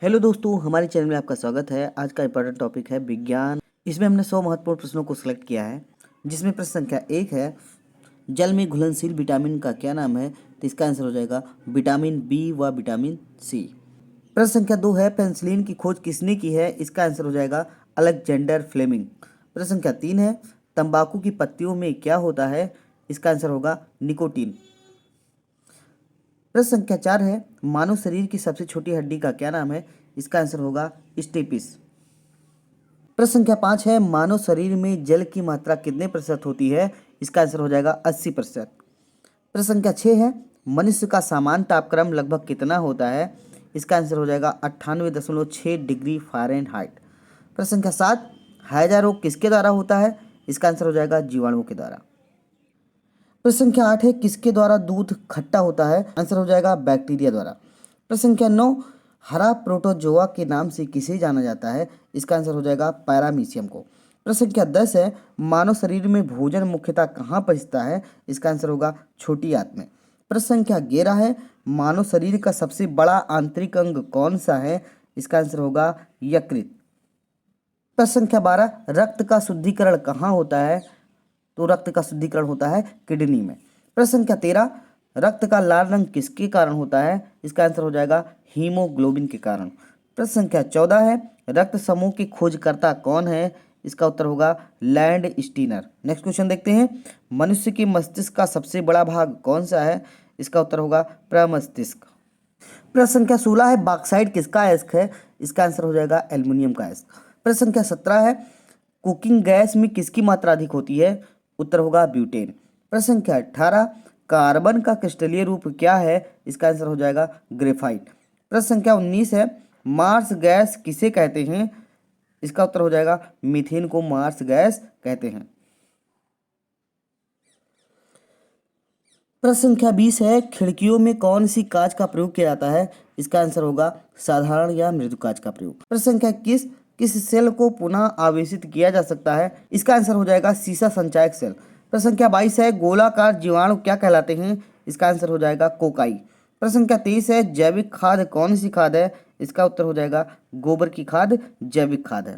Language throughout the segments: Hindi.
हेलो दोस्तों, हमारे चैनल में आपका स्वागत है। आज का इंपॉर्टेंट टॉपिक है विज्ञान। इसमें हमने 100 महत्वपूर्ण प्रश्नों को सिलेक्ट किया है, जिसमें प्रश्न संख्या 1 है, जल में घुलनशील विटामिन का क्या नाम है? तो इसका आंसर हो जाएगा विटामिन बी व विटामिन सी। प्रश्न संख्या 2 है, पेनिसिलिन की खोज किसने की है? इसका आंसर हो जाएगा अलेक्जेंडर फ्लेमिंग। प्रश्न संख्या 3 है, तंबाकू की पत्तियों में क्या होता है? इसका आंसर होगा निकोटीन। प्रश्न संख्या 4 है, मानव शरीर की सबसे छोटी हड्डी का क्या नाम है? इसका आंसर होगा स्टेपिस। प्रश्न संख्या 5 है, मानव शरीर में जल की मात्रा कितने प्रतिशत होती है? इसका आंसर हो जाएगा 80%। प्रश्न संख्या 6 है, मनुष्य का सामान्य तापक्रम लगभग कितना होता है? इसका आंसर हो जाएगा 98.6 डिग्री फ़ारेनहाइट। प्रश्न संख्या 7, हैजा रोग किसके द्वारा होता है? इसका आंसर हो जाएगा जीवाणुओं के द्वारा। प्रश्न संख्या 8 है, किसके द्वारा दूध खट्टा होता है? आंसर हो जाएगा बैक्टीरिया द्वारा। प्रश्न संख्या 9, हरा प्रोटोजोआ के नाम से किसे जाना जाता है? इसका आंसर हो जाएगा पैरामीशियम को। प्रश्न संख्या 10 है, मानव शरीर में भोजन मुख्यतः कहाँ पचता है? इसका आंसर होगा छोटी आंत में। प्रश्न संख्या 11 है, मानव शरीर का सबसे बड़ा आंतरिक अंग कौन सा है? इसका आंसर होगा यकृत। प्रश्न संख्या 12, रक्त का शुद्धिकरण कहाँ होता है? तो रक्त का शुद्धिकरण होता है किडनी में। प्रश्न संख्या 13, रक्त का लाल रंग किसके कारण होता है? इसका आंसर हो जाएगा हीमोग्लोबिन के कारण। प्रश्न संख्या 14 है, रक्त समूह की खोजकर्ता कौन है? इसका उत्तर होगा लैंड स्टीनर। नेक्स्ट क्वेश्चन देखते हैं, मनुष्य के मस्तिष्क का सबसे बड़ा भाग कौन सा है? इसका उत्तर होगा प्रमस्तिष्क। प्रश्न संख्या 16 है, बॉक्साइट किसका अयस्क है? इसका आंसर हो जाएगा एल्युमिनियम का अयस्क। प्रश्न संख्या 17 है, कुकिंग गैस में किसकी मात्रा अधिक होती है? उत्तर होगा ब्यूटेन। प्रश्न संख्या 18, कार्बन का क्रिस्टलीय रूप क्या है? इसका आंसर हो जाएगा ग्रेफाइट। प्रश्न संख्या 19 है, मार्स गैस किसे कहते हैं? इसका उत्तर हो जाएगा मीथेन को मार्स गैस कहते हैं। प्रश्न संख्या 20 है, खिड़कियों में कौन सी कांच का प्रयोग किया जाता है? इसका आंसर होगा साधारण या मृदु कांच का प्रयोग। प्रश्न संख्या 21, किस सेल को पुनः आवेशित किया जा सकता है? इसका आंसर हो जाएगा सीसा संचायक सेल। प्रश्न संख्या 22 है, गोलाकार जीवाणु क्या कहलाते हैं? इसका आंसर हो जाएगा कोकाई। प्रश्न संख्या 23 है, जैविक खाद कौन सी खाद है? इसका उत्तर हो जाएगा गोबर की खाद जैविक खाद है।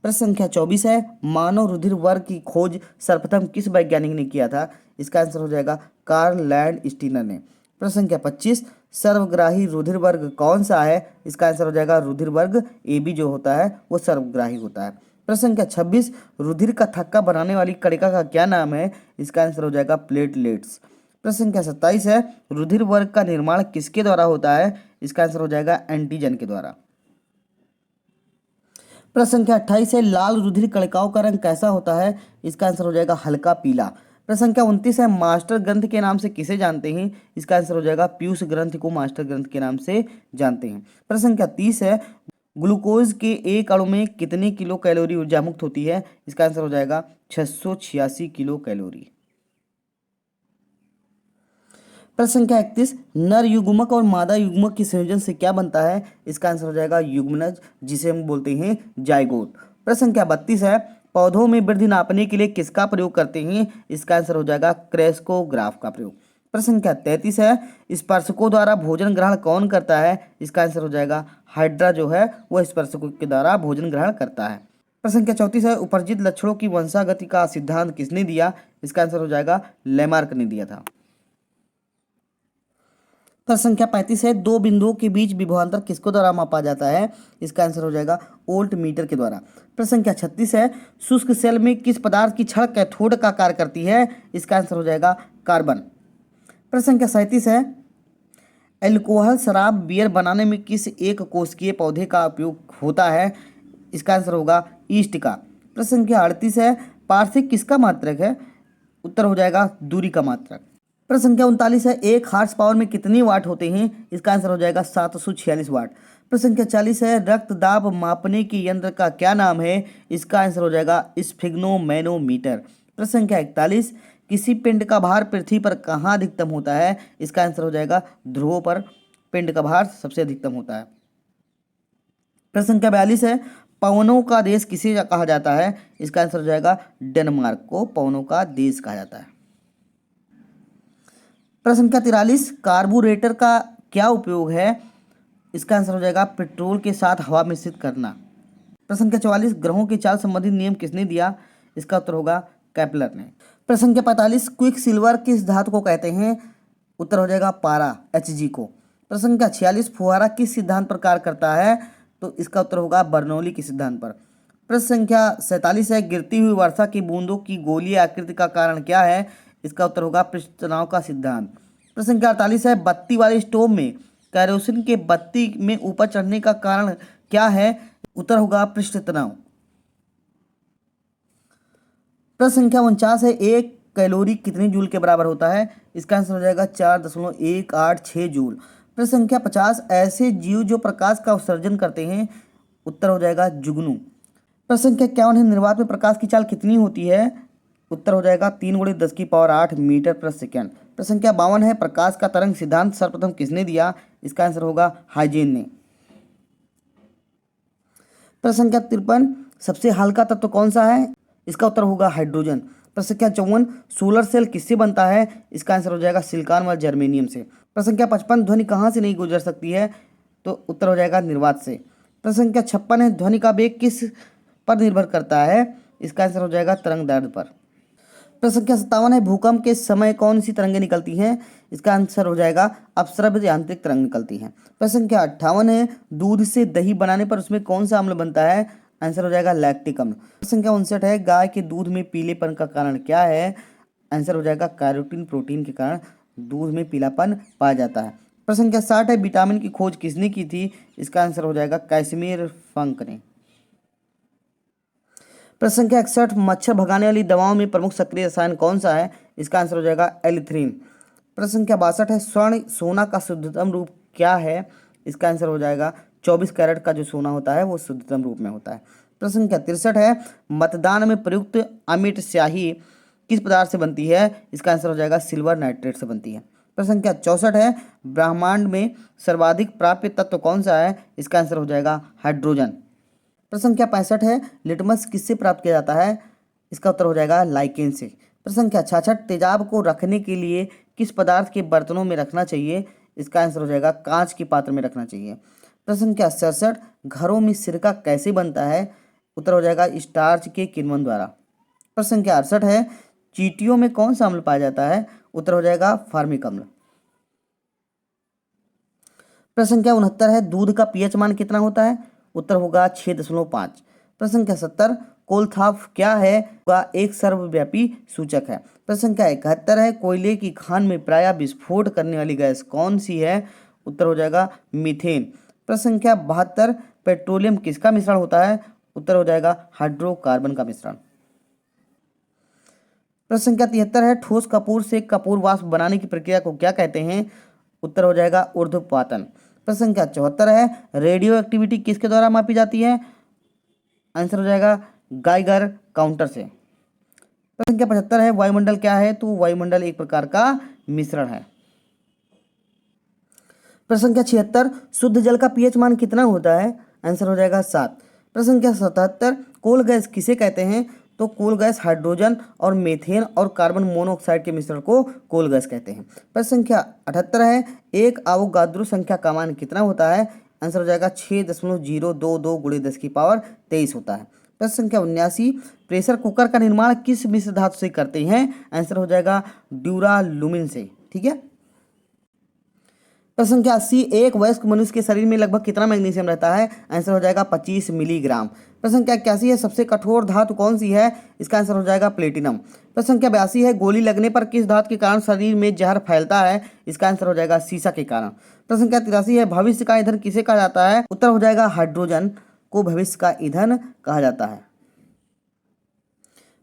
प्रश्न संख्या 24 है, मानव रुधिर वर्ग की खोज सर्वप्रथम किस वैज्ञानिक ने किया था? इसका आंसर हो जाएगा कार्ल लैंड स्टीनर ने। प्रश्न संख्या 25, सर्वग्राही रुधिर वर्ग कौन सा है? इसका आंसर हो जाएगा रुधिर वर्ग AB जो होता है वो सर्वग्राही होता है। प्रश्न संख्या 26, रुधिर का थक्का बनाने वाली कणिका का क्या नाम है? इसका आंसर हो जाएगा प्लेटलेट्स। प्रश्न संख्या 27 है, रुधिर वर्ग का निर्माण किसके द्वारा होता है? इसका आंसर हो जाएगा एंटीजन के द्वारा। प्रश्न संख्या 28 है, लाल रुधिर कणिकाओं का रंग कैसा होता है? इसका आंसर हो जाएगा हल्का पीला। प्रश्न संख्या 29 है, मास्टर ग्रंथ के नाम से किसे जानते हैं? इसका आंसर हो जाएगा पीयूष ग्रंथ को मास्टर ग्रंथ के नाम से जानते हैं। प्रश्न संख्या 30 है, ग्लूकोज के एक अणु में कितने किलो कैलोरी ऊर्जा मुक्त होती है? इसका आंसर हो जाएगा 686 किलो कैलोरी। प्रश्न संख्या 31, नर युग्मक और मादा युग्मक के संयोजन से क्या बनता है? इसका आंसर हो जाएगा युग्मनज, जिसे हम बोलते हैं जाइगोट। प्रश्न संख्या 32 है, पौधों में वृद्धि नापने के लिए किसका प्रयोग करते हैं? इसका आंसर हो जाएगा क्रेस्कोग्राफ का प्रयोग। प्रश्न संख्या 33 है, स्पर्शकों द्वारा भोजन ग्रहण कौन करता है? इसका आंसर हो जाएगा हाइड्रा जो है वह स्पर्शकों के द्वारा भोजन ग्रहण करता है। प्रश्न संख्या 34 है, उपर्जित लक्षणों की वंशागति का सिद्धांत किसने दिया? इसका आंसर हो जाएगा लेमार्क ने दिया था। प्रश्न संख्या 35 है, दो बिंदुओं के बीच विभवांतर किसको द्वारा मापा जाता है? इसका आंसर हो जाएगा वोल्ट मीटर के द्वारा। प्रश्न संख्या 36 है, शुष्क सेल में किस पदार्थ की छड़ कैथोड का कार्य करती है? इसका आंसर हो जाएगा कार्बन। प्रश्न संख्या 37 है, अल्कोहल शराब बियर बनाने में किस एक कोशिकीय पौधे का उपयोग होता है? इसका आंसर होगा ईस्ट का। प्रश्न संख्या 38 है, पार्थिव किसका मात्रक है? उत्तर हो जाएगा दूरी का मात्रक। प्रश्न संख्या 39 है, एक हार्स पावर में कितनी वाट होते हैं? इसका आंसर हो जाएगा 746 वाट। प्रश्न संख्या 40 है, रक्त दाब मापने के यंत्र का क्या नाम है? इसका आंसर हो जाएगा स्फिग्नोमैनोमीटर। प्रश्न संख्या 41, किसी पिंड का भार पृथ्वी पर कहाँ अधिकतम होता है? इसका आंसर हो जाएगा ध्रुवों पर पिंड का भार सबसे अधिकतम होता है। प्रश्न संख्या 42 है, पवनों का देश किसे कहा जाता है? इसका आंसर हो जाएगा डेनमार्क को पवनों का देश कहा जाता है। प्रश्न संख्या 43, कार्बोरेटर का क्या उपयोग है? इसका आंसर हो जाएगा पेट्रोल के साथ हवा मिश्रित करना। प्रश्न संख्या 44, ग्रहों की चाल संबंधित नियम किसने दिया? इसका उत्तर होगा केपलर ने। प्रश्न संख्या 45, क्विक सिल्वर किस धातु को कहते हैं? उत्तर हो जाएगा पारा, Hg को। प्रश्न संख्या 46, फुहारा किस सिद्धांत पर कार्य करता है? तो इसका उत्तर होगा बर्नौली के सिद्धांत पर। प्रश्न संख्या 47 है, गिरती हुई वर्षा की बूंदों की गोलीय आकृति का कारण क्या है? इसका उत्तर होगा पृष्ठ तनाव का सिद्धांत। प्रश्न संख्या 48 है, बत्ती वाले स्टोव में कैरोसिन के बत्ती में ऊपर चढ़ने का कारण क्या है? उत्तर होगा पृष्ठ तनाव। प्रश्न संख्या 49 है, एक कैलोरी कितने जूल के बराबर होता है? इसका आंसर हो जाएगा 4.186 जूल। प्रश्न संख्या 50, ऐसे जीव जो प्रकाश का उत्सर्जन करते हैं? उत्तर हो जाएगा जुगनू। प्रश्न संख्या 51 है, निर्वात में प्रकाश की चाल कितनी होती है? उत्तर हो जाएगा 3 × 10⁸ मीटर प्रति सेकेंड। प्रश्न संख्या 52 है, प्रकाश का तरंग सिद्धांत सर्वप्रथम किसने दिया? इसका आंसर होगा हाइजेन ने। प्रश्न संख्या 53, सबसे हल्का तत्व कौन सा है? इसका उत्तर होगा हाइड्रोजन। प्रश्न संख्या 54, सोलर सेल किससे बनता है? इसका आंसर हो जाएगा सिलिकॉन व जर्मेनियम से। प्रश्न संख्या 55, ध्वनि कहाँ से नहीं गुजर सकती है? तो उत्तर हो जाएगा निर्वात से। प्रश्न संख्या 56 है, ध्वनि का वेग किस पर निर्भर करता है? इसका आंसर हो जाएगा तरंग दैर्ध्य पर। प्रश्न संख्या 57 है, भूकंप के समय कौन सी तरंगें निकलती हैं? इसका आंसर हो जाएगा अपस्रव्य यांत्रिक तरंग निकलती हैं। प्रश्न संख्या 58 है, दूध से दही बनाने पर उसमें कौन सा अम्ल बनता है? आंसर हो जाएगा लैक्टिक अम्ल। प्रश्न संख्या 59 है, गाय के दूध में पीलेपन का कारण क्या है? आंसर हो जाएगा कैरोटीन प्रोटीन के कारण दूध में पीलापन पाया जाता है। प्रश्न संख्या 60 है, विटामिन की खोज किसने की थी? इसका आंसर हो जाएगा कैसिमिर फंक ने। प्रश्न संख्या 61, मच्छर भगाने वाली दवाओं में प्रमुख सक्रिय रसायन कौन सा है? इसका आंसर हो जाएगा एलिथ्रीन। प्रश्न संख्या 62 है, स्वर्ण सोना का शुद्धतम रूप क्या है? इसका आंसर हो जाएगा 24 कैरेट का जो सोना होता है वो शुद्धतम रूप में होता है। प्रश्न संख्या 63 है, मतदान में प्रयुक्त अमिट स्याही किस पदार्थ से बनती है? इसका आंसर हो जाएगा सिल्वर नाइट्रेट से बनती है। प्रश्न संख्या 64 है, ब्रह्मांड में सर्वाधिक प्राप्य तत्व कौन सा है? इसका आंसर हो जाएगा हाइड्रोजन। प्रश्न संख्या 65 है, लिटमस किससे प्राप्त किया जाता है? इसका उत्तर हो जाएगा लाइकेन से। प्रश्न संख्या 66, तेजाब को रखने के लिए किस पदार्थ के बर्तनों में रखना चाहिए? इसका आंसर हो जाएगा कांच के पात्र में रखना चाहिए। प्रश्न संख्या 67, घरों में सिरका कैसे बनता है? उत्तर हो जाएगा स्टार्च के किण्वन द्वारा। प्रश्न संख्या 68 है, चींटियों में कौन सा अम्ल पाया जाता है? उत्तर हो जाएगा फार्मिक अम्ल। प्रश्न संख्या 69 है, दूध का पीएच मान कितना होता है? उत्तर होगा 6.5। प्रश्न संख्या 70, कोलथाफ क्या है? का एक सर्वव्यापी सूचक है। प्रश्न संख्या 71 है, कोयले की खान में प्रायः विस्फोट करने वाली गैस कौन सी है? उत्तर हो जाएगा मीथेन। प्रश्न संख्या 72, पेट्रोलियम किसका मिश्रण होता है? उत्तर हो जाएगा हाइड्रोकार्बन का मिश्रण। प्रश्न संख्या 73 है, ठोस कपूर से कपूर वाष्प बनाने की प्रक्रिया को क्या कहते हैं? उत्तर हो जाएगा ऊर्ध्वपातन। प्रश्न संख्या 74 है, रेडियो एक्टिविटी किसके द्वारा मापी जाती है? आंसर हो जाएगा गाइगर काउंटर से। प्रश्न संख्या 75 है, वायुमंडल क्या है? तो वायुमंडल एक प्रकार का मिश्रण है। प्रश्न संख्या 76, शुद्ध जल का पीएच मान कितना होता है? आंसर हो जाएगा 7। प्रश्न संख्या 77, कोल गैस किसे कहते हैं? तो कोल गैस हाइड्रोजन और मीथेन और कार्बन मोनोऑक्साइड के मिश्रण को कोल गैस कहते हैं। प्रश्न संख्या 78 है, एक अवोगाद्रो संख्या का मान कितना होता है? आंसर हो जाएगा 6.022 × 10⁻23 होता है। प्रश्न संख्या 79, प्रेशर कुकर का निर्माण किस मिश्र धातु से करते हैं? आंसर हो जाएगा ड्यूरालुमिन से। ठीक है। प्रश्न संख्या 80, एक वयस्क मनुष्य के शरीर में लगभग कितना मैग्नीशियम रहता है? आंसर हो जाएगा 25 मिलीग्राम। प्रश्न संख्या 81 है, सबसे कठोर धातु कौन सी है? इसका आंसर हो जाएगा प्लेटिनम। प्रश्न संख्या 82 है, गोली लगने पर किस धातु के कारण शरीर में जहर फैलता है? इसका आंसर हो जाएगा सीसा के कारण। प्रश्न संख्या 83 है, भविष्य का ईंधन किसे कहा जाता है? उत्तर हो जाएगा हाइड्रोजन को भविष्य का ईंधन कहा जाता है।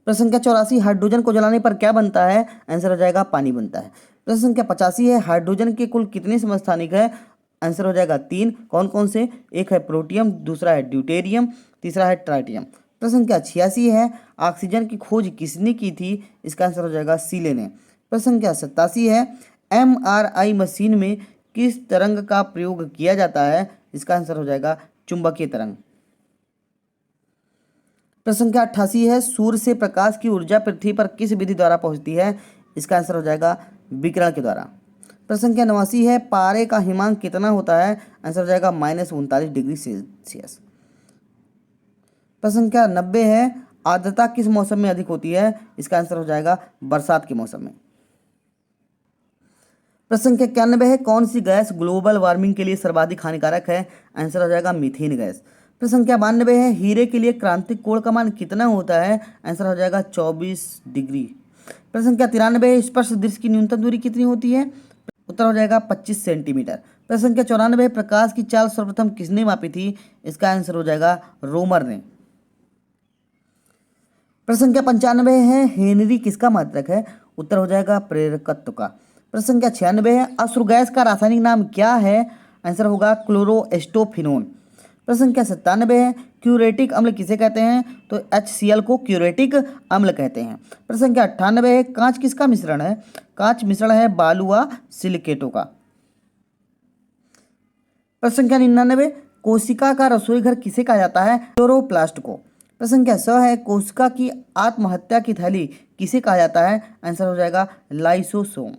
प्रश्न संख्या 84, हाइड्रोजन को जलाने पर क्या बनता है? आंसर हो जाएगा पानी बनता है। प्रश्न संख्या 85 है, हाइड्रोजन के कुल कितने समस्थानिक है? आंसर हो जाएगा 3। कौन कौन से? एक है प्रोटियम, दूसरा है ड्यूटेरियम, तीसरा है ट्राइटियम। प्रश्न संख्या 86 है, ऑक्सीजन की खोज किसने की थी? इसका आंसर हो जाएगा सीले ने। प्रश्न संख्या 87 है, MRI मशीन में किस तरंग का प्रयोग किया जाता है? इसका आंसर हो जाएगा चुंबकीय तरंग। प्रश्न संख्या 88 है, सूर्य से प्रकाश की ऊर्जा पृथ्वी पर किस विधि द्वारा पहुंचती है? इसका आंसर हो जाएगा विकिरण के द्वारा। प्रश्न संख्या 89 है पारे का हिमांक कितना होता है? आंसर हो जाएगा -39 डिग्री सेल्सियस। प्रश्न संख्या 90 है आर्द्रता किस मौसम में अधिक होती है? इसका आंसर हो जाएगा बरसात के मौसम में। प्रश्न संख्या 91 है कौन सी गैस ग्लोबल वार्मिंग के लिए सर्वाधिक हानिकारक है? आंसर हो जाएगा मीथेन गैस। प्रश्न संख्या 92 है हीरे के लिए क्रांतिक कोण का मान कितना होता है? आंसर हो जाएगा 24 डिग्री। प्रश्न संख्या 93 है स्पर्श दृश्य की न्यूनतम दूरी कितनी होती है? उत्तर हो जाएगा 25 सेंटीमीटर। प्रश्न संख्या 94 प्रकाश की चाल सर्वप्रथम किसने मापी थी? इसका आंसर हो जाएगा रोमर ने। प्रश्न संख्या 95 है हेनरी किसका मात्रक है? उत्तर हो जाएगा प्रेरकत्व का। प्रश्न संख्या 96 है अश्रु गैस का रासायनिक नाम क्या है? आंसर होगा क्लोरोएस्टोफिनोन। प्रश्न संख्या 97 है क्यूरेटिक अम्ल किसे कहते हैं? तो HCl को क्यूरेटिक अम्ल कहते हैं। प्रश्न संख्या 98 है कांच किसका मिश्रण है? कांच मिश्रण है बालू व सिलिकेटों का। प्रश्न संख्या 99 कोशिका का रसोई घर किसे कहा जाता है? क्लोरोप्लास्ट को। प्रश्न संख्या 100 है कोशिका की आत्महत्या की थैली किसे कहा जाता है? आंसर हो जाएगा लाइसोसोम।